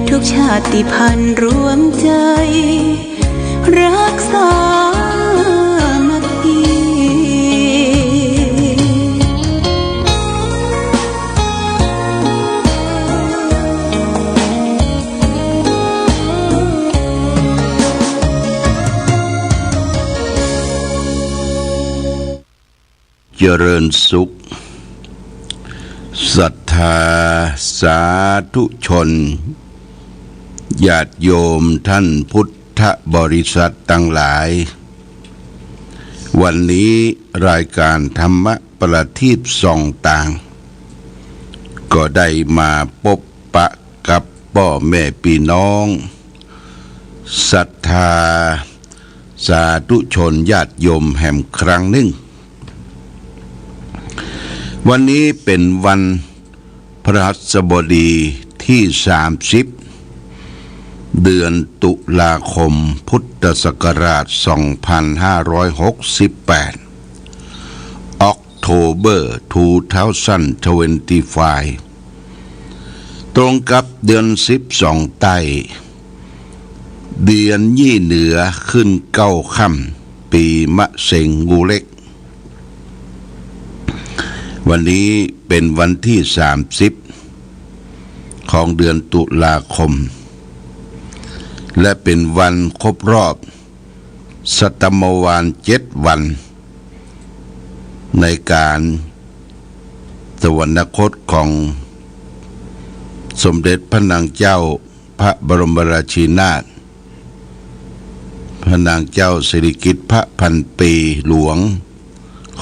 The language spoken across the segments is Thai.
ทุกชาติพันธุ์รวมใจรักษามัคคีเจริญสุขศรัทธาสาธุชนญาติโยมท่านพุทธบริษัททั้งหลายวันนี้รายการธรรมประทีปส่องต่างก็ได้มาพบปะกับพ่อแม่พี่น้องศรัทธาสาธุชนญาติโยมแห่งครั้งหนึ่งวันนี้เป็นวันพฤหัสบดีที่30เดือนตุลาคมพุทธศักราช2568 October 2025 ตรงกับเดือน12ใต้เดือนยี่เหนือขึ้น9ค่ำปีมะเส็งงูเล็กวันนี้เป็นวันที่30ของเดือนตุลาคมและเป็นวันครบรอบศตมวาล7 วันในการสวรรคตของสมเด็จพระนางเจ้าพระบรมราชินีนาถพระนางเจ้าสิริกิติ์พระพันปีหลวง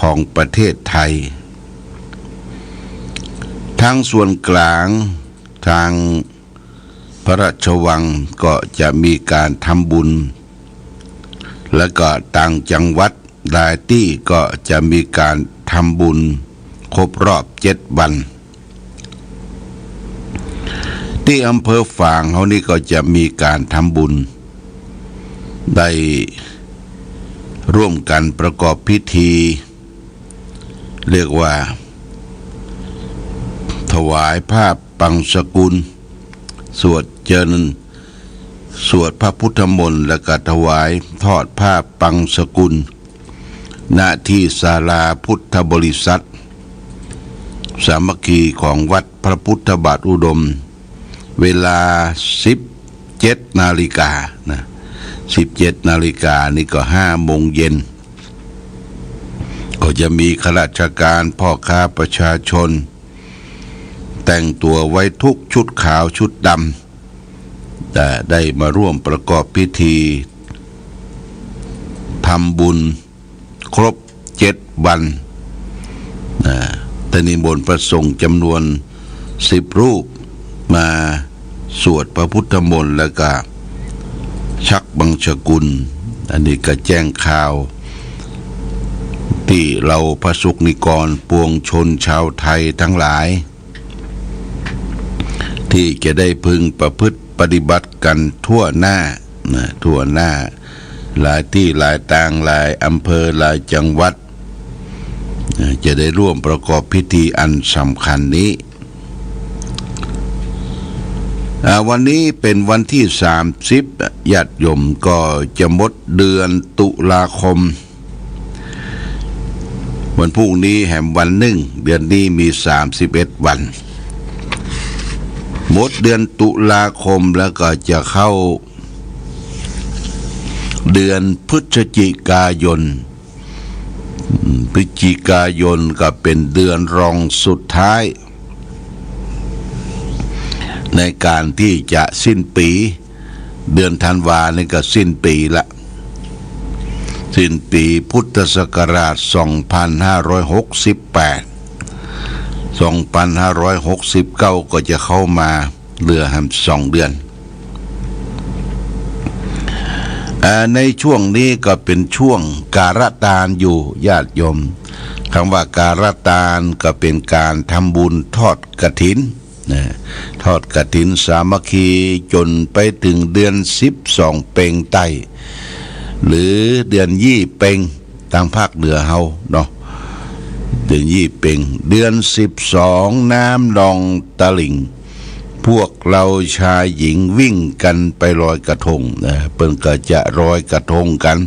ของประเทศไทยทั้งส่วนกลางทางพระราชวังก็จะมีการทำบุญและก็ต่างจังหวัดหลายที่ก็จะมีการทำบุญครบรอบ7 วันที่อำเภอฝางเขานี่ก็จะมีการทำบุญได้ร่วมกันประกอบพิธีเรียกว่าถวายผ้าปังสกุลสวดเจริญสวดพระพุทธมนต์และก็ถวายทอดผ้าปังสกุลณที่ศาลาพุทธบริษัทสามัคคีของวัดพระพุทธบาทอุดมเวลา17 นาฬิกานะ17 นาฬิกานี่ก็5 โมงเย็นก็จะมีข้าราชการพ่อค้าประชาชนแต่งตัวไว้ทุกชุดขาวชุดดำแต่ได้มาร่วมประกอบพิธีทำบุญครบ7 วันแต่นิมนต์พระสงฆ์จำนวน10 รูปมาสวดพระพุทธมนต์แล้วก็ชักบังสกุลอันนี้ก็แจ้งข่าวที่เราพระสุนิกรปวงชนชาวไทยทั้งหลายที่จะได้พึงประพฤติปฏิบัติกันทั่วหน้าหลายที่หลายต่างหลายอำเภอหลายจังหวัดจะได้ร่วมประกอบพิธีอันสำคัญนี้วันนี้เป็นวันที่30ญาติโยมก็จะหมดเดือนตุลาคมวันพรุ่งนี้แห่งวันหนึ่งเดือนนี้มี31 วันหมดเดือนตุลาคมแล้วก็จะเข้าเดือนพฤศจิกายนก็เป็นเดือนรองสุดท้ายในการที่จะสิ้นปีเดือนธันวานี่ก็สิ้นปีละสิ้นปีพุทธศักราช2568 2569ก็จะเข้ามาเหลือ2 เดือนในช่วงนี้ก็เป็นช่วงการตานอยู่ญาติโยมคำว่าการตานก็เป็นการทำบุญทอดกฐินทอดกฐินสามัคคีจนไปถึงเดือน12เพ็งใต้หรือเดือนยี่เพ็งทางภาคเหนือเฮาเนาะเดือนยี่เพ็งเดือน12น้ำนองตะลิ่ง พวกเราชายหญิงวิ่งกันไปลอยกระทงนะเปิ้นก็จะลอยกระทงกัน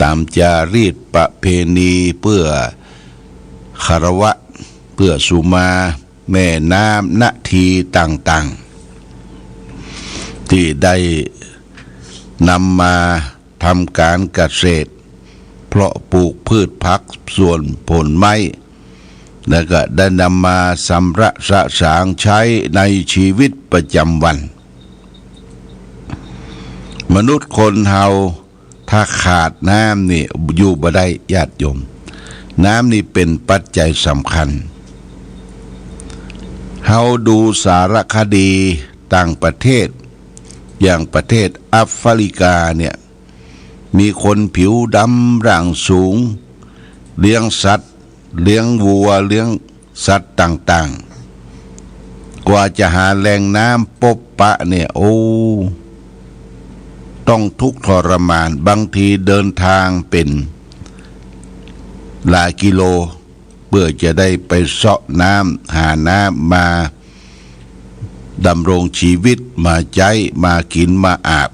ตามจารีตประเพณีเพื่อคารวะเพื่อสุมาแม่น้ำนาทีต่างๆที่ได้นำมาทำการเกษตรเพราะปลูกพืชพักส่วนผลไม้แล้วก็ได้นำมาสำระสะสางใช้ในชีวิตประจำวันมนุษย์คนเฮาถ้าขาดน้ำนี่อยู่บ่ได้ญาติโยมน้ำนี่เป็นปัจจัยสำคัญเฮาดูสารคดีต่างประเทศอย่างประเทศแอฟริกาเนี่ยมีคนผิวดำร่างสูงเลี้ยงสัตว์เลี้ยงวัวเลี้ยงสัตว์ต่างๆกว่าจะหาแหล่งน้ำปบปะเนี่ยโอ้ต้องทุกข์ทรมานบางทีเดินทางเป็นหลายกิโลเพื่อจะได้ไปเสาะน้ำหาน้ำมาดำรงชีวิตมาใช้มากินมาอาบ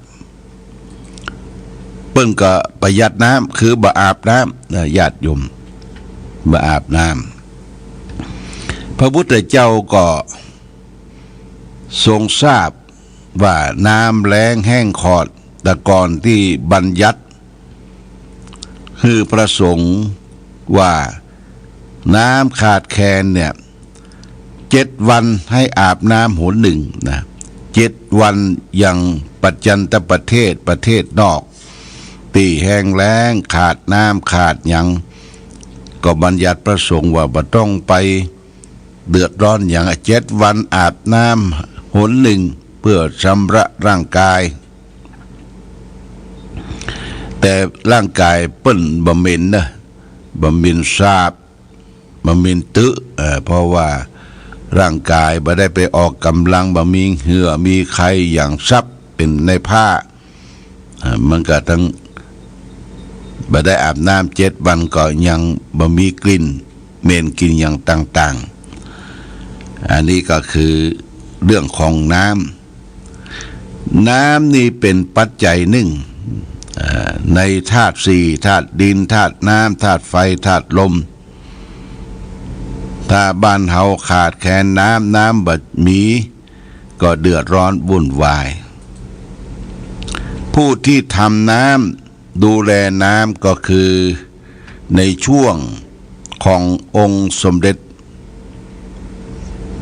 เปิ้นก็ประหยัดน้ำคือบ่อาบน้ำญาติโยมบ่อาบน้ำพระพุทธเจ้าก็ทรงทราบว่าน้ำแล้งแห้งขอดแต่ก่อนที่บัญญัติคือประสงค์ว่าน้ำขาดแคลนเนี่ย7 วันให้อาบน้ำหนหนึ่งนะ7 วันอย่างปัจจันตประเทศนอกตีแห้งแล้งขาดน้ำขาดอย่างก็บัญญัติประสงค์ว่าบ่ต้องไปเดือดร้อนอย่าง7 วันอาบน้ำหนหนึ่งเพื่อชำระร่างกายแต่ร่างกายเปิ้นบ่เหม็นนะบ่เหม็นสาบบ่เหม็นตึเพราะว่าร่างกายบ่ได้ไปออกกำลังบ่มีเหงื่อมีไข้อย่างซับเป็นในผ้ามันก็ทั้งบ่ได้อาบน้ำ7 วันก็ยังบ่มีกลิ่นเหม็นกลิ่นอย่างต่างๆอันนี้ก็คือเรื่องของน้ำนี่เป็นปัจจัยหนึ่งในธาตุ4ธาตุดินธาตุน้ำธาตุไฟธาตุลมถ้าบ้านเฮาขาดแคลนน้ำบ่มีก็เดือดร้อนวุ่นวายผู้ที่ทำน้ำดูแลน้ำก็คือในช่วงขององค์สมเด็จ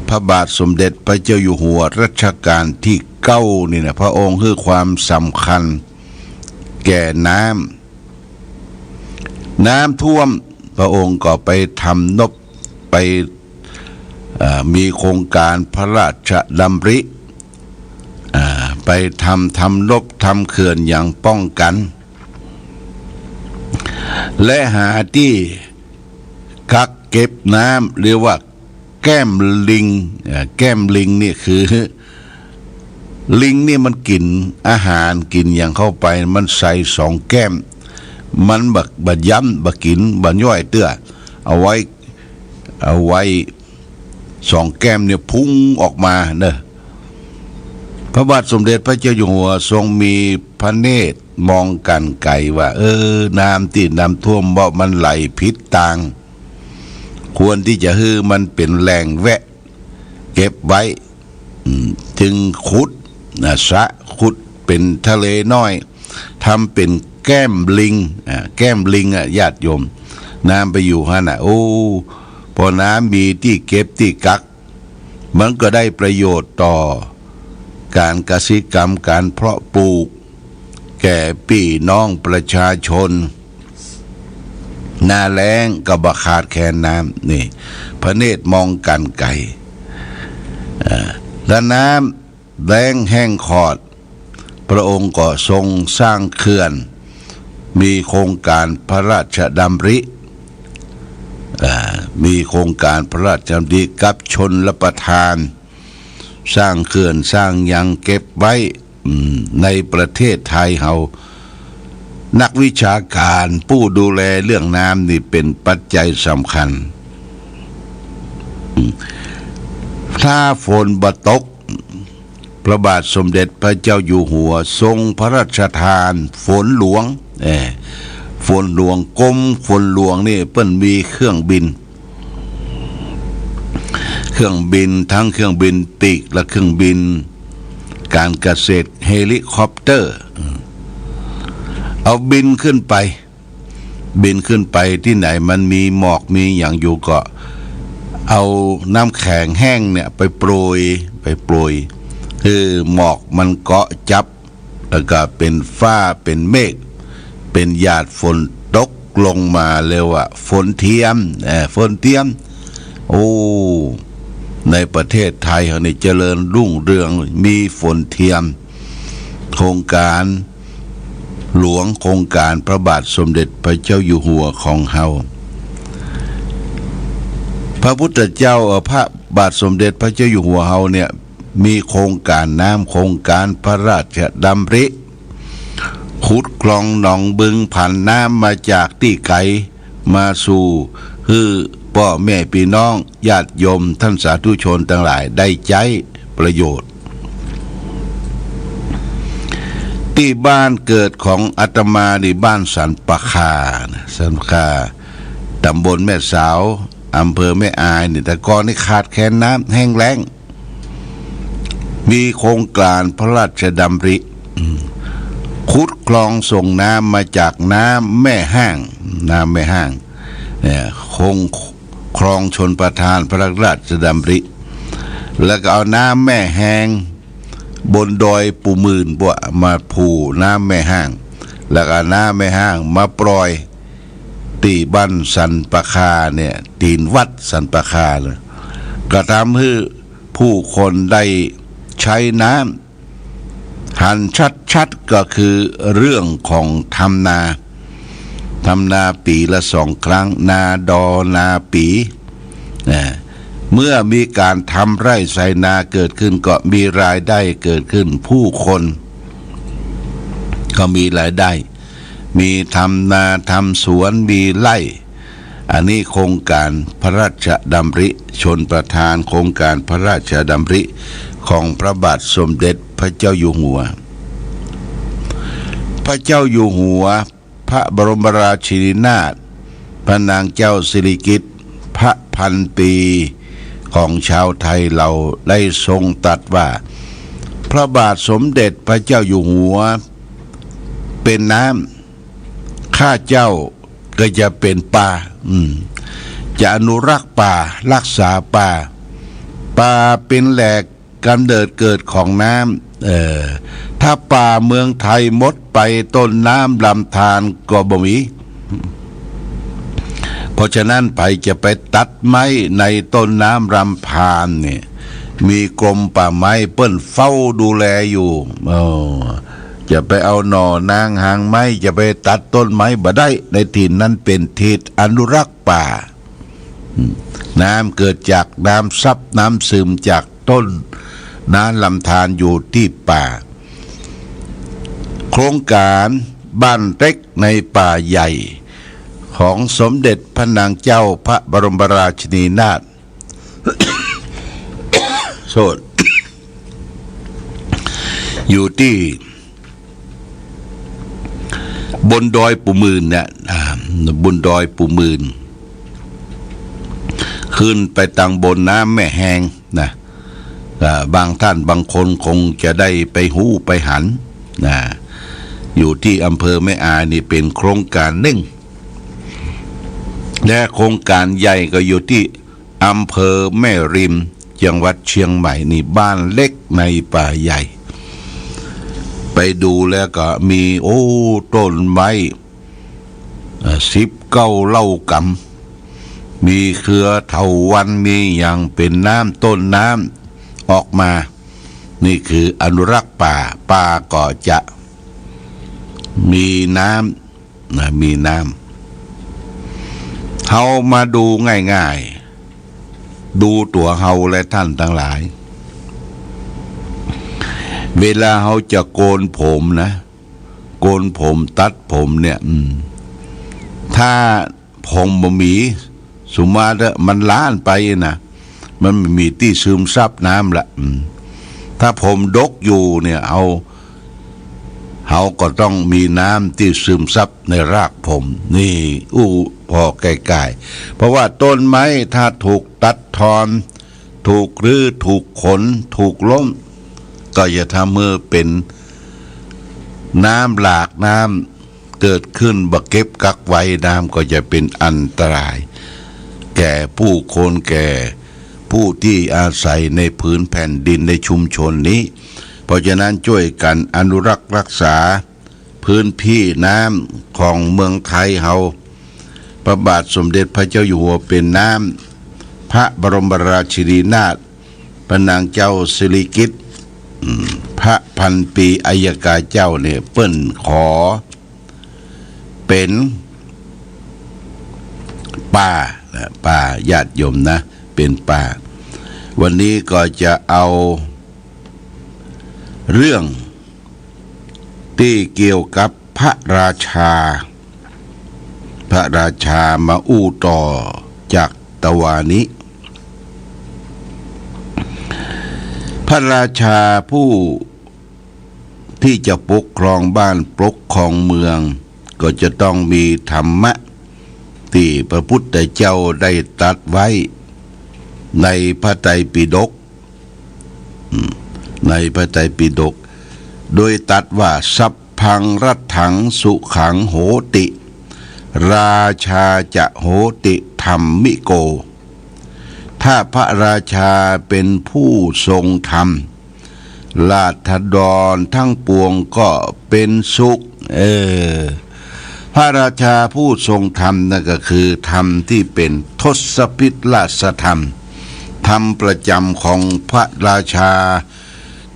พระบาทสมเด็จพระเจ้าอยู่หัวรัชกาลที่9นี่นะพระองค์ให้ความสำคัญแก่น้ำท่วมพระองค์ก็ไปทำนบไปมีโครงการพระราชดำริไปทำนบทำเขื่อนอย่างป้องกันและหาที่กักเก็บน้ำเรียกว่าแก้มลิงนี่คือลิงนี่มันกินอาหารกินอย่างเข้าไปมันใส่2 แก้มมันบักย้ำบักกินบักย่อยเตื้อเอาไว้2 แก้มเนี่ยพุ่งออกมาเนอะพระบาทสมเด็จพระเจ้าอยู่หัวทรงมีพระเนตรมองกันไกลว่าน้ำที่น้ำท่วมเพราะมันไหลผิดทางควรที่จะให้มันเป็นแหล่งแวะเก็บไว้จึงขุดสระขุดเป็นทะเลน้อยทำเป็นแก้มลิงญาติโยมน้ำไปอยู่ฮะน่ะโอ้พอน้ำมีที่เก็บที่กักมันก็ได้ประโยชน์ต่อการเกษตรกรรมการเพาะปลูกแก่พี่น้องประชาชนหน้าแล้งก็บ่ขาดแคลนน้ำนี่พระเนตรมองกันไกลและน้ำแล้งแห้งขอดพระองค์ก็ทรงสร้างเขื่อนมีโครงการพระราชดำริมีโครงการพระราชดำริกับชนประทานสร้างเขื่อนสร้างยังเก็บไว้ในประเทศไทยเฮานักวิชาการผู้ดูแลเรื่องน้ำนี่เป็นปัจจัยสำคัญถ้าฝนบ่ตก พระบาทสมเด็จพระเจ้าอยู่หัวทรงพระราชทานฝนหลวงฝนหลวงกรมฝนหลวงนี่เปิ้นมีเครื่องบินทั้งเครื่องบินปีกและเครื่องบินการเกษตรเฮลิคอปเตอร์เอาบินขึ้นไปที่ไหนมันมีหมอกมีอย่างอยู่ก็เอาน้ำแข็งแห้งเนี่ยไปโปรยคือหมอกมันเกาะจับแล้วก็เป็นฟ้าเป็นเมฆเป็นหยาดฝนตกลงมาเรียกว่าฝนเทียมโอ้ในประเทศไทยเขานี่เจริญรุ่งเรืองมีฝนเทียมโครงการหลวงโครงการพระบาทสมเด็จพระเจ้าอยู่หัวของเฮาพระพุทธเจ้าพระบาทสมเด็จพระเจ้าอยู่หัวเฮาเนี่ยมีโครงการน้ำโครงการพระราชดำริขุดคลองหนองบึงผ่านน้ำมาจากที่ไกลมาสู่คือพ่อแม่พี่น้องญาติโยมท่านสาธุชนทั้งหลายได้ใช้ประโยชน์ที่บ้านเกิดของอาตมาในบ้านสันปะคาตำบลแม่สาวอำเภอแม่อายนี่แต่ก่อนนี่ขาดแคลนน้ำแห้งแล้งมีโครงการพระราชดำริขุดคลองส่งน้ำมาจากน้ำแม่ห้างเนี่ยคลองชนประทานพระราชดำริแล้วก็เอาน้ำแม่แห้งบนดอยปูมื่นมาผูน้ำแม่ห้างแล้วก็น้ำแม่ห้างมาปล่อยตีบ้านสันปะคาเนี่ยตีนวัดสันปะคาเลยก็ทำให้ผู้คนได้ใช้น้ำหันชัดก็คือเรื่องของทำนาปีละ2 ครั้งนาดอนาปีเมื่อมีการทำไร่ไถนาเกิดขึ้นก็มีรายได้เกิดขึ้นผู้คนก็มีรายได้มีทำนาทำสวนมีไร่อันนี้โครงการพระราชดำริชนประทานโครงการพระราชดำริของพระบาทสมเด็จพระเจ้าอยู่หัวพระเจ้าอยู่หัวพระบรมราชินีนาถพระนางเจ้าสิริกิติ์พระพันปีของชาวไทยเราได้ทรงตรัสว่าพระบาทสมเด็จพระเจ้าอยู่หัวเป็นน้ำข้าเจ้าก็จะเป็นป่าจะอนุรักษ์ป่ารักษาป่าเป็นแหล่งกำเนิดเกิดของน้ำถ้าป่าเมืองไทยหมดไปต้นน้ำลำธารก็บ่มีเพราะฉะนั้นไปจะไปตัดไม้ในต้นน้ำลำธารเนี่ยมีกรมป่าไม้เปิ้นเฝ้าดูแลอยู่จะไปเอาหน่อนางหางไม้จะไปตัดต้นไม้บ่ได้ในถิ่นนั้นเป็นถิ่นอนุรักษ์ป่าน้ำเกิดจากน้ำซับน้ำซึมจากต้นน้ำลำธารอยู่ที่ป่าโครงการบ้านเล็กในป่าใหญ่ของสมเด็จพระนางเจ้าพระบรมราชินีนาถ โทษ อยู่ที่บนดอยปูมื่นเนี่ยบนดอยปูมื่นขึ้นไปทางบนน้ำแม่แห้งนะบางท่านบางคนคงจะได้ไปหู้ไปหันนะอยู่ที่อำเภอแม่อายนี่เป็นโครงการหนึ่งและโครงการใหญ่ก็อยู่ที่อำเภอแม่ริมจังหวัดเชียงใหม่นี่บ้านเล็กในป่าใหญ่ไปดูแล้วก็มีต้นไม้19 เล่ากำมีเครือเถาวัลย์มีอย่างเป็นน้ำต้นน้ำออกมานี่คืออนุรักษ์ป่าก็จะมีน้ำมีน้ำเฮามาดูง่ายๆดูตัวเฮาและท่านทั้งหลายเวลาเฮาจะโกนผมนะโกนผมตัดผมเนี่ยถ้าผมบ่มีสุมาเถอะมันล้านไปนะมันไม่มีที่ซึมซับน้ำละ ถ้าผมดกอยู่เนี่ยเขาก็ต้องมีน้ำที่ซึมซับในรากผมนี่พอใกล้ๆเพราะว่าต้นไม้ถ้าถูกตัดทอนถูกรื้อถูกขนถูกล้มก็จะทำให้เป็นน้ำหลากน้ำเกิดขึ้นบักเก็บกักไว้น้ำก็จะเป็นอันตรายแก่ผู้คนแก่ผู้ที่อาศัยในพื้นแผ่นดินในชุมชนนี้เพราะฉะนั้นช่วยกันอนุรักษ์รักษาพื้นที่น้ำของเมืองไทยเฮาพระบาทสมเด็จพระเจ้าอยู่หัวเป็นน้ำพระบรมราชินีนาถพระนางเจ้าสิริกิติ์พระพันปีอัยกาเจ้าเนี่ยเปิ้นขอเป็นป่าญาติโยมนะเป็นป่าวันนี้ก็จะเอาเรื่องที่เกี่ยวกับพระราชามาอู้ต่อจากตะวานิพระราชาผู้ที่จะปกครองบ้านปกครองเมืองก็จะต้องมีธรรมะที่พระพุทธเจ้าได้ตรัสไว้ในพระไตรปิฎกโดยตรัสว่าสัพพังรัตถังสุขังโหติราชาจะโหติธรรมิโกถ้าพระราชาเป็นผู้ทรงธรรมราษฎรทั้งปวงก็เป็นสุขพระราชาผู้ทรงธรรมนั่นก็คือธรรมที่เป็นทศพิธราชธรรมธรรมประจำของพระราชา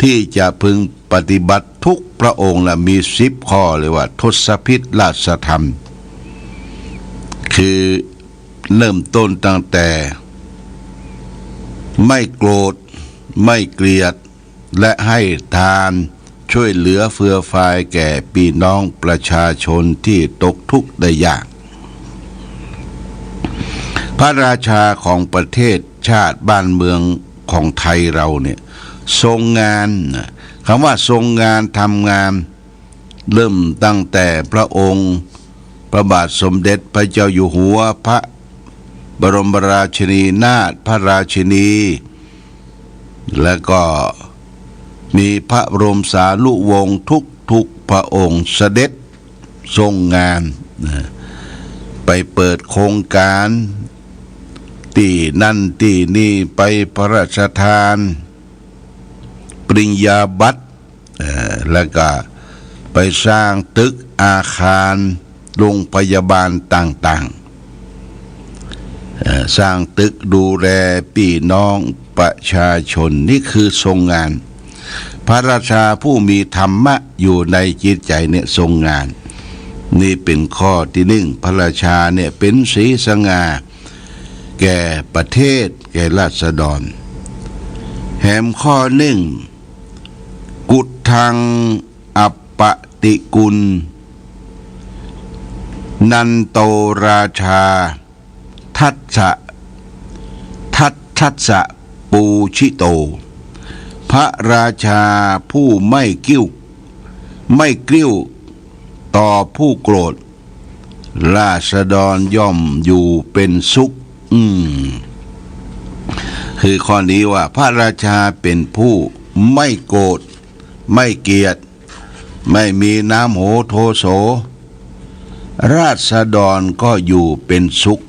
ที่จะพึงปฏิบัติทุกพระองค์และมี10 ข้อเลยว่าทศพิธราชธรรมคือเริ่มต้นตั้งแต่ไม่โกรธไม่เกลียดและให้ทานช่วยเหลือเฟื่อฟายแก่พี่น้องประชาชนที่ตกทุกข์ได้ยากพระราชาของประเทศชาติบ้านเมืองของไทยเราเนี่ยทรงงานคำว่าทรงงานทำงานเริ่มตั้งแต่พระองค์พระบาทสมเด็จพระเจ้าอยู่หัวพระบรมราชินีนาถพระราชินีและก็มีพระบรมสารีวงศ์ทุกพระองค์เสด็จทรงงานไปเปิดโครงการที่นั่นที่นี่ไปพระราชทานปริญญาบัตรแล้วก็ไปสร้างตึกอาคารโรงพยาบาลต่างๆสร้างตึกดูแลพี่น้องประชาชนนี่คือทรงงานพระราชาผู้มีธรรมะอยู่ในจิตใจเนี่ยทรงงานนี่เป็นข้อที่1พระราชาเนี่ยเป็นศรีสง่าแก่ประเทศแก่ราษฎรแถมข้อ1กุฏทังอัปปติกุลนันโตราชาทัสสะปูชิโตพระราชาผู้ไม่กิ้วต่อผู้โกรธราษฎรย่อมอยู่เป็นสุขคือข้อนี้ว่าพระราชาเป็นผู้ไม่โกรธไม่เกลียดไม่มีน้ำโหโทโสราษฎรก็อยู่เป็นสุข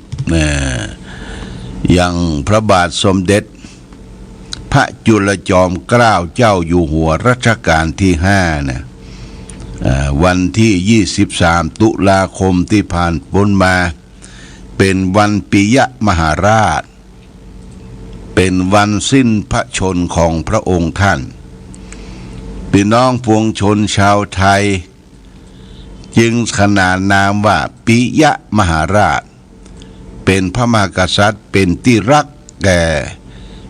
อย่างพระบาทสมเด็จพระจุลจอมเกล้าเจ้าอยู่หัวรัชกาลที่5นะวันที่23ตุลาคมที่ผ่านพ้นมาเป็นวันปิยมหาราชเป็นวันสิ้นพระชนม์ของพระองค์ท่านพี่น้องปวงชนชาวไทยจึงขนานนามว่าปิยมหาราชเป็นพระมหากษัตริย์เป็นที่รักแก่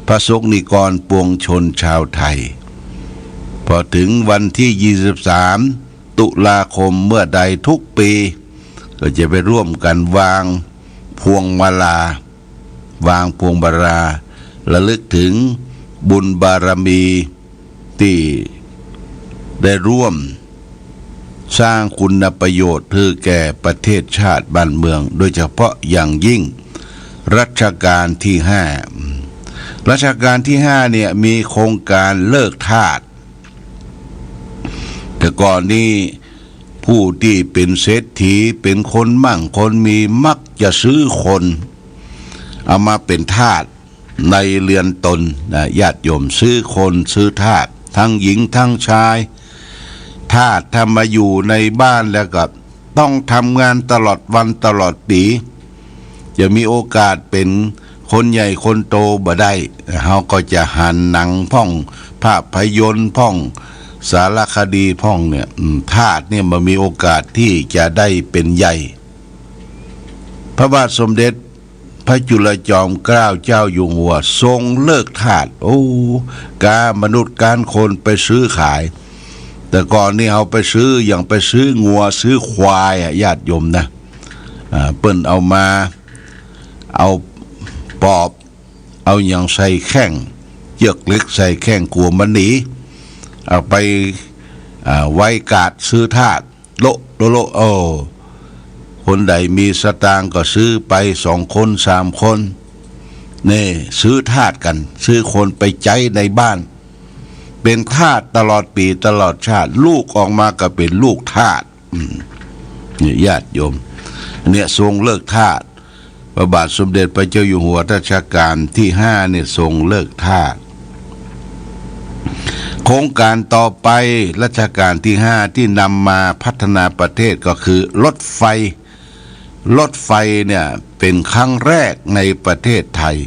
พระสงฆ์นิกรปวงชนชาวไทยพอถึงวันที่23ตุลาคมเมื่อใดทุกปีก็จะไปร่วมกันวางพวงมาลาระลึกถึงบุญบารมี ที่ได้ร่วมสร้างคุณประโยชน์เพื่อแก่ประเทศชาติบ้านเมืองโดยเฉพาะอย่างยิ่งรัชกาลที่5รัชกาลที่5เนี่ยมีโครงการเลิกทาสแต่ก่อนนี้ผู้ที่เป็นเศรษฐีเป็นคนมั่งคนมีมักจะซื้อคนเอามาเป็นทาสในเรือนตนญาติโยมซื้อคนซื้อทาสทั้งหญิงทั้งชายทาสทำมาอยู่ในบ้านแล้วก็ต้องทำงานตลอดวันตลอดปีจะมีโอกาสเป็นคนใหญ่คนโตบ่ได้เขาก็จะหันหนังพ่องภาพยนตร์พ่องสารคดีพ่องเนี่ยทาสเนี่ยมันมีโอกาสที่จะได้เป็นใหญ่พระบาทสมเด็จพระจุลจอมเกล้าเจ้าอยู่หัวทรงเลิกทาสการมนุษย์การคนไปซื้อขายแต่ก่อนนี่เขาไปซื้ออย่างไปซื้องัวซื้อควายญาติโยมนะเปิ้นเอามาเอาปอบเอาอย่างใส่แข้งเชือกเล็กใส่แข้งกลัวมันหนีเอาไปไว้กาดซื้อทาสโลคนใดมีสตางค์ก็ซื้อไป2 คน3 คนนี่ซื้อทาสกันซื้อคนไปใจในบ้านเป็นทาสตลอดปีตลอดชาติลูกออกมาก็เป็นลูกทาสนี่ญาติโยมเนี่ยทรงเลิกทาสพระบาทสมเด็จพระเจ้าอยู่หัวรัชกาลที่5เนี่ยทรงเลิกทาสโครงการต่อไปรัชกาลที่5ที่นำมาพัฒนาประเทศก็คือรถไฟเนี่ยเป็นครั้งแรกในประเทศไทย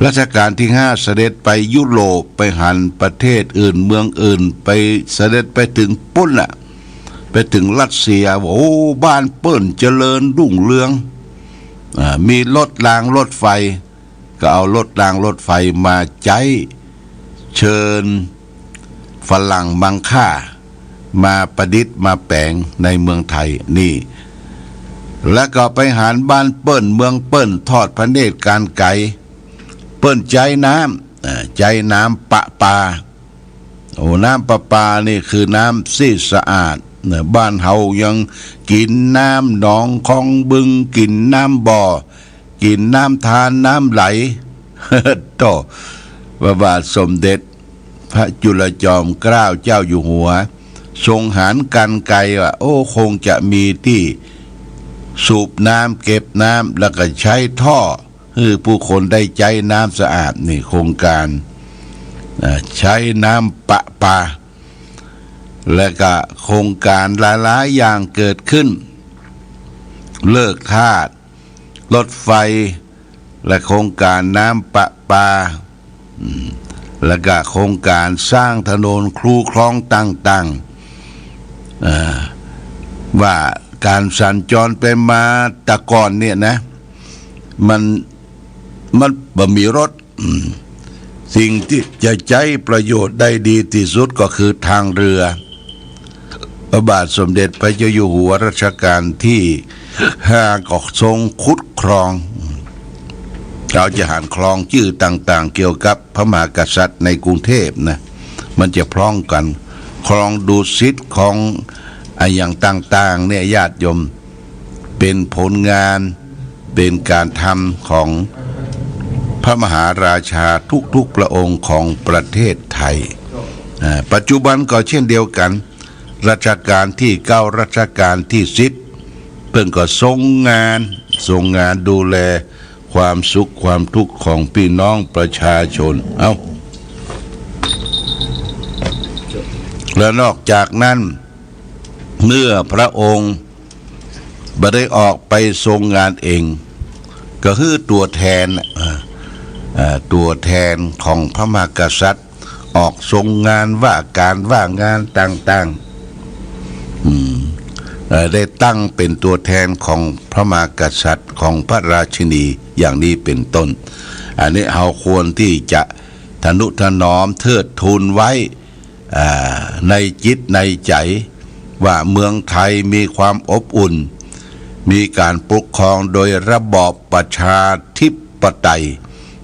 รัชกาลที่5เสด็จไปยุโรปไปหันประเทศอื่นเมืองอื่นไปเสด็จไปถึงปุ่นไปถึงรัสเซียบ้านเปิ้นเจริญรุ่งเรืองมีรถรางรถไฟก็เอารถรางรถไฟมาใจเชิญฝรั่งมังค่ามาประดิษฐ์มาแปลงในเมืองไทยนี่แล้วก็ไปหารบ้านเปิ้นเมืองเปิ้นทอดพระเนตรการไก่เปิ้นใจน้ำประปาน้ำประปานี่คือน้ำที่สะอาดบ้านเฮายังกินน้ำหนองคลองบึงกินน้ำบ่อกินน้ำทานน้ำไหลต่อพระบาทสมเด็จพระจุลจอมเกล้าเจ้าอยู่หัวทรงหารกันไกลว่าคงจะมีที่สูบน้ำเก็บน้ำแล้วก็ใช้ท่อให้ผู้คนได้ใจน้ำสะอาดนี่โครงการใช้น้ำประปาและก็โครงการหลายๆอย่างเกิดขึ้นเลิกทาสรถไฟและโครงการน้ำประปาและก็โครงการสร้างถนนคูคลองต่างๆว่าการสัญจรไปมาแต่ก่อนเนี่ยนะมันบ่มีรถสิ่งที่จะใช้ประโยชน์ได้ดีที่สุดก็คือทางเรือพระบาทสมเด็จพระเจ้าอยู่หัวรัชกาลที่5ก็ทรงขุดคลองเราจะหาคลองชื่อต่างๆเกี่ยวกับพระมหากษัตริย์ในกรุงเทพนะมันจะพร้องกันคลองดุสิตของอย่างต่างๆเนี่ยญาติโยมเป็นผลงานเป็นการทำของพระมหาราชาทุกๆพระองค์ของประเทศไทยปัจจุบันก็เช่นเดียวกันรัชกาลที่9รัชกาลที่10เพิ่งก็ทรงงานดูแลความสุขความทุกข์ของพี่น้องประชาชนและนอกจากนั้นเมื่อพระองค์บ่ได้ออกไปทรงงานเองก็คือตัวแทนของพระมหากษัตริย์ออกทรงงานว่างานต่างๆได้ตั้งเป็นตัวแทนของพระมหากษัตริย์ของพระราชินีอย่างนี้เป็นต้นอันนี้เราควรที่จะทนุถนอมเทิดทูนไว้ในจิตในใจว่าเมืองไทยมีความอบอุ่นมีการปกครองโดยระบอบประชาธิปไตย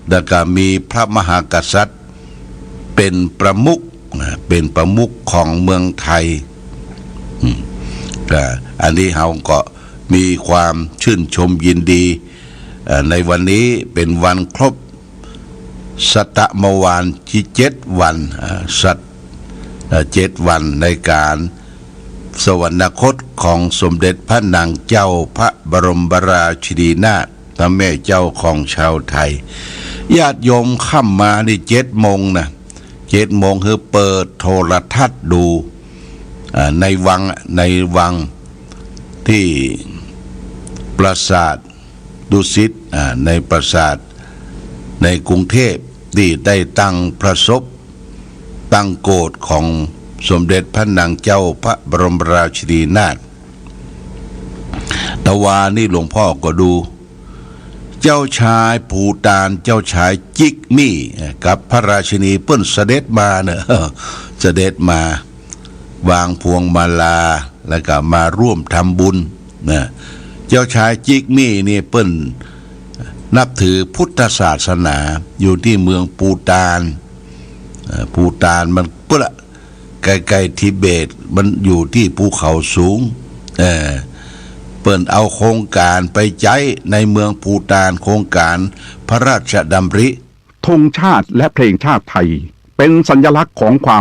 และก็มีพระมหากษัตริย์ เป็นประมุขของเมืองไทยอันนี้เราก็มีความชื่นชมยินดีในวันนี้เป็นวันครบสัตมวานที่7 วัน7 วันในการสวรรคตของสมเด็จพระนางเจ้าพระบรมราชินีนาถพระแม่เจ้าของชาวไทยญาติโยมค่ำมานี่7 โมงนะ7 โมงคือเปิดโทรทัศน์ดูในวังที่ปราสาทดุสิตในปราสาทในกรุงเทพที่ได้ตั้งพระศพตั้งโกฐของสมเด็จพระนางเจ้าพระบรมราชินีนาถตะวานี่หลวงพ่อก็ดูเจ้าชายภูฏานเจ้าชายจิกมี่กับพระราชินีเปิ้นเสด็จมาเนอะเสด็จมาวางพวงมาลาแล้วก็มาร่วมทำบุญนะเจ้าชายจิกมี่นี่เปิ้นนับถือพุทธศาสนาอยู่ที่เมืองภูฏานมันเปิ้นไกลๆทิเบตมันอยู่ที่ภูเขาสูงเปิ้นเอาโครงการไปใช้ในเมืองภูฏานโครงการพระราชดำริธงชาติและเพลงชาติไทยเป็นสัญลักษณ์ของความ